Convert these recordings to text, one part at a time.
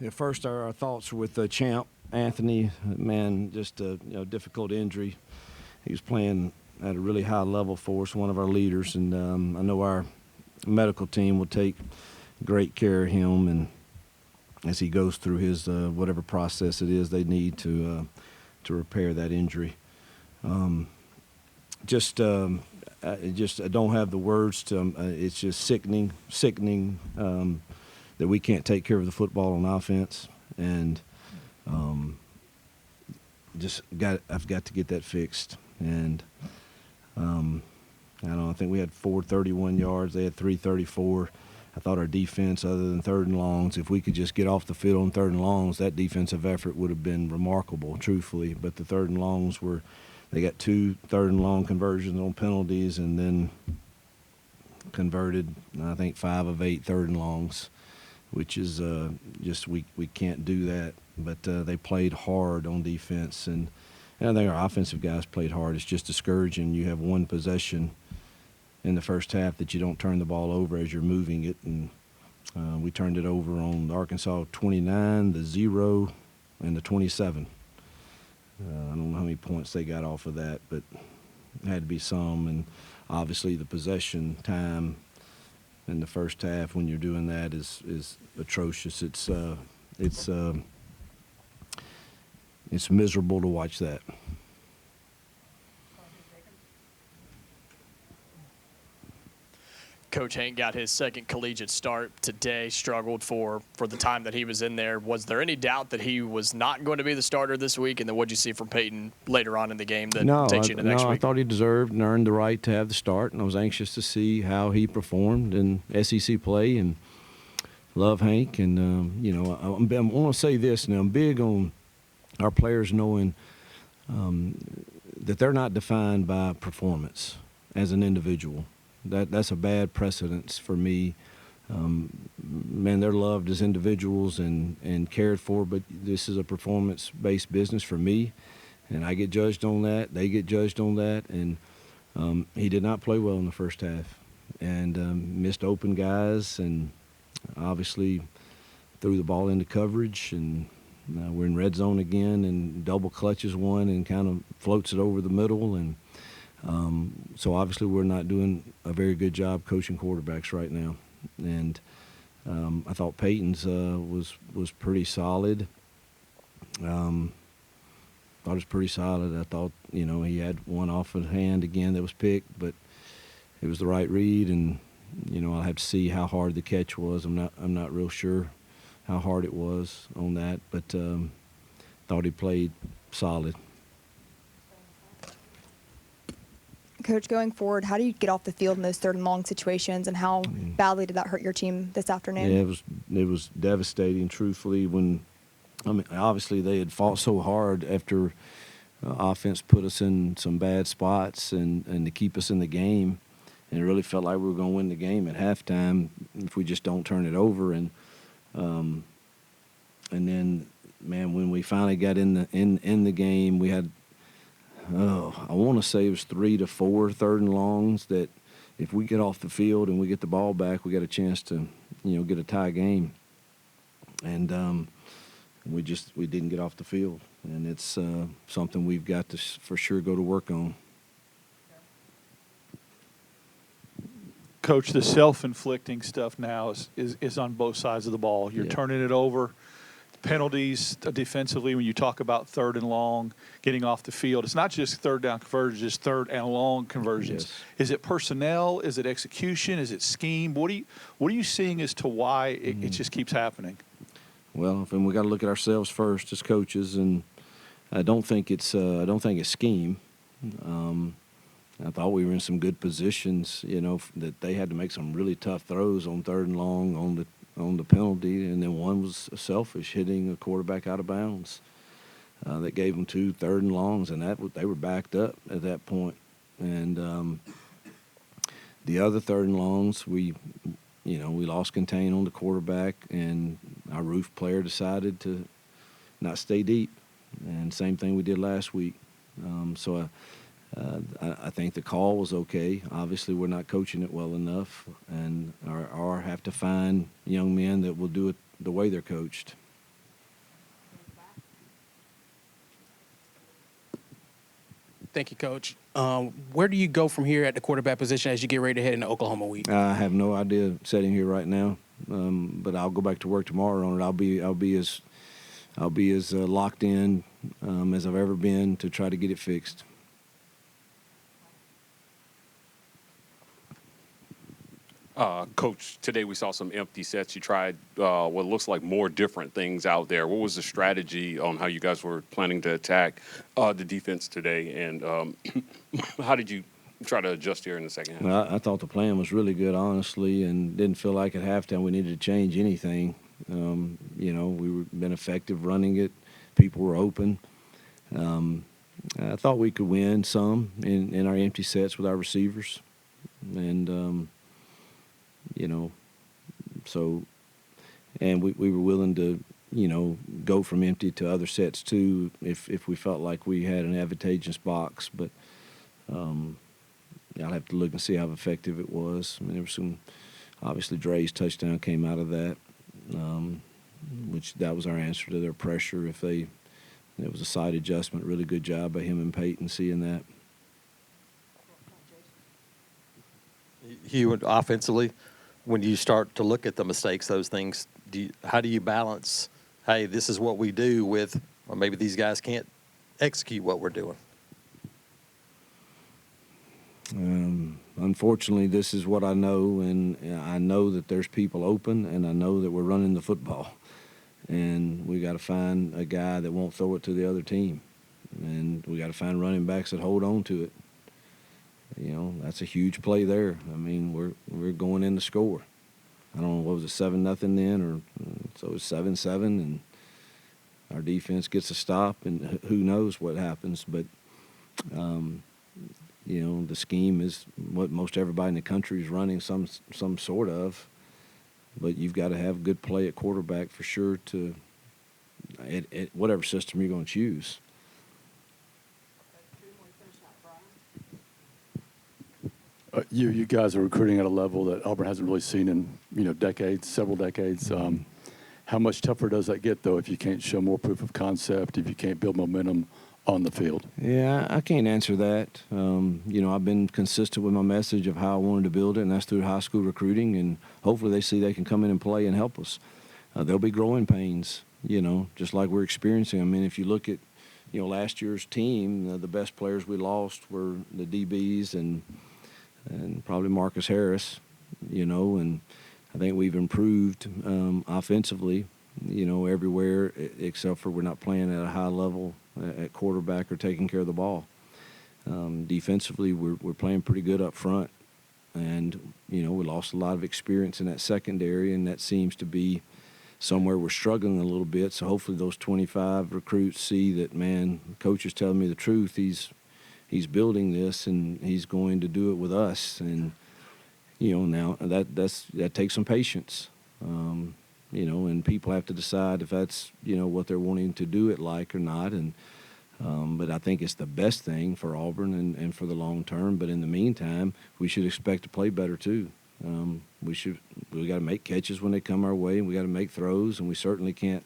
At first, our thoughts were with Champ Anthony. Man, just a difficult injury. He was playing at a really high level for us, one of our leaders, and I know our medical team will take great care of him, and as he goes through his whatever process it is they need to repair that injury. I don't have the words to. It's just sickening that we can't take care of the football on offense, and I've got to get that fixed. And I think we had 431 yards. They had 334. I thought our defense, other than third and longs, if we could just get off the field on third and longs, that defensive effort would have been remarkable, truthfully. But the third and longs they got 2 third and long conversions on penalties, and then converted, I think, 5 of 8 third and longs, which is we can't do that. But they played hard on defense, and I think our offensive guys played hard. It's just discouraging. You have one possession in the first half that you don't turn the ball over as you're moving it, and we turned it over on Arkansas 29, the 0, and the 27. I don't know how many points they got off of that, but it had to be some. And obviously the possession time in the first half when you're doing that is atrocious. It's miserable to watch that. Coach Hank got his second collegiate start today, struggled for the time that he was in there. Was there any doubt that he was not going to be the starter this week? And then what did you see from Peyton later on in the game that takes you to next week? I thought he deserved and earned the right to have the start, and I was anxious to see how he performed in SEC play, and love Hank. And, I want to say this now. I'm big on our players knowing that they're not defined by performance as an individual. That's a bad precedence for me. Man, they're loved as individuals and cared for, but this is a performance-based business for me, and I get judged on that. They get judged on that, and he did not play well in the first half, and missed open guys, and obviously threw the ball into coverage, and we're in red zone again, and double clutches one and kind of floats it over the middle, and so obviously we're not doing a very good job coaching quarterbacks right now. And I thought Peyton's was pretty solid. I thought, he had one off of hand again that was picked, but it was the right read, and I'll have to see how hard the catch was. I'm not real sure how hard it was on that, but thought he played solid. Coach, going forward, how do you get off the field in those third and long situations, and how badly did that hurt your team this afternoon? Yeah, it was devastating, truthfully. Obviously they had fought so hard after offense put us in some bad spots and to keep us in the game, and it really felt like we were going to win the game at halftime if we just don't turn it over. And then, man, when we finally got in the game, we had, I want to say it was 3 to 4 third and longs that if we get off the field and we get the ball back, we got a chance to, get a tie game. And we didn't get off the field, and it's something we've got to for sure go to work on. Coach, the self-inflicting stuff now is on both sides of the ball. You're turning it over. Penalties defensively when you talk about third and long, getting off the field. It's not just third down conversions, it's third and long conversions. Yes. Is it personnel? Is it execution? Is it scheme? What are you seeing as to why it just keeps happening? Well, we got to look at ourselves first as coaches, and I don't think it's scheme. I thought we were in some good positions, that they had to make some really tough throws on third and long on the penalty, and then one was selfish, hitting a quarterback out of bounds. That gave them 2 third and longs, and they were backed up at that point. And the other third and longs, we lost contain on the quarterback, and our roof player decided to not stay deep. And same thing we did last week. I think the call was okay. Obviously, we're not coaching it well enough, and or have to find young men that will do it the way they're coached. Thank you, Coach. Where do you go from here at the quarterback position as you get ready to head into Oklahoma week? I have no idea sitting here right now, but I'll go back to work tomorrow on it. I'll be as locked in as I've ever been to try to get it fixed. Coach, today we saw some empty sets. You tried what looks like more different things out there. What was the strategy on how you guys were planning to attack the defense today, and how did you try to adjust here in the second half? Well, I thought the plan was really good, honestly, and didn't feel like at halftime we needed to change anything. We were been effective running it. People were open. I thought we could win some in our empty sets with our receivers, and and we were willing to go from empty to other sets too if we felt like we had an advantageous box, but I'll have to look and see how effective it was. I mean, there was some, obviously Dre's touchdown came out of that, which that was our answer to their pressure. It was a side adjustment, really good job by him and Peyton seeing that. Hugh, offensively, when you start to look at the mistakes, those things, how do you balance, hey, this is what we do with, or maybe these guys can't execute what we're doing? Unfortunately, this is what I know, and I know that there's people open, and I know that we're running the football. And we got to find a guy that won't throw it to the other team. And we got to find running backs that hold on to it. That's a huge play there. I mean, we're going in to score. I don't know, what was it, 7-0 then, or so it's 7-7, and our defense gets a stop, and who knows what happens. But the scheme is what most everybody in the country is running some sort of. But you've got to have good play at quarterback for sure to at whatever system you're going to choose. You guys are recruiting at a level that Auburn hasn't really seen in decades, several decades. How much tougher does that get, though, if you can't show more proof of concept, if you can't build momentum on the field? Yeah, I can't answer that. I've been consistent with my message of how I wanted to build it, and that's through high school recruiting, and hopefully they see they can come in and play and help us. There'll be growing pains, just like we're experiencing. I mean, if you look at, last year's team, the best players we lost were the DBs and probably Marcus Harris, and I think we've improved offensively, everywhere except for we're not playing at a high level at quarterback or taking care of the ball. Defensively, we're playing pretty good up front, and we lost a lot of experience in that secondary, and that seems to be somewhere we're struggling a little bit. So hopefully those 25 recruits see that, man, the coach is telling me the truth. He's building this, and he's going to do it with us. And now that takes some patience. And people have to decide if that's what they're wanting to do it like or not. And but I think it's the best thing for Auburn and for the long term. But in the meantime, we should expect to play better too. We got to make catches when they come our way, and we got to make throws, and we certainly can't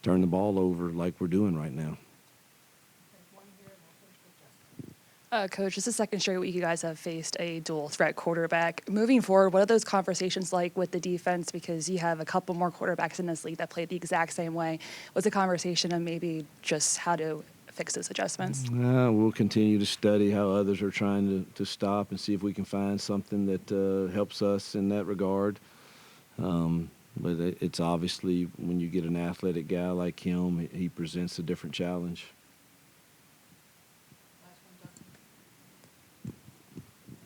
turn the ball over like we're doing right now. Coach, this is the second straight week you guys have faced a dual threat quarterback. Moving forward, what are those conversations like with the defense? Because you have a couple more quarterbacks in this league that play the exact same way. What's the conversation of maybe just how to fix those adjustments? We'll continue to study how others are trying to stop and see if we can find something that helps us in that regard. But it's obviously when you get an athletic guy like him, he presents a different challenge.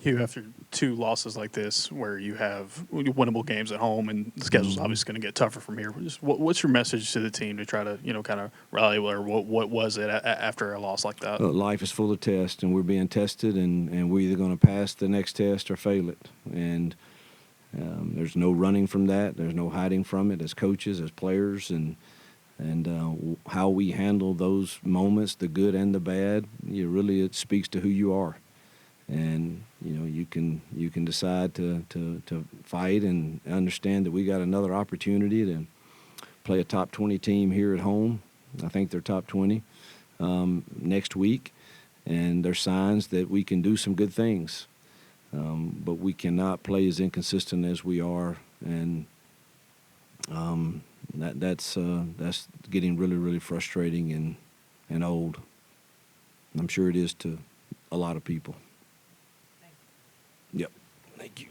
Hugh, after two losses like this, where you have winnable games at home, and the schedule's obviously going to get tougher from here, just what's your message to the team to try to, kind of rally, or what was it after a loss like that? Life is full of tests, and we're being tested, and we're either going to pass the next test or fail it. And there's no running from that. There's no hiding from it as coaches, as players, and how we handle those moments, the good and the bad. It speaks to who you are. And you can decide to fight and understand that we got another opportunity to play a top 20 team here at home. I think they're top 20 next week, and there's signs that we can do some good things. But we cannot play as inconsistent as we are, and that's getting really, really frustrating and old. I'm sure it is to a lot of people. Yep. Thank you.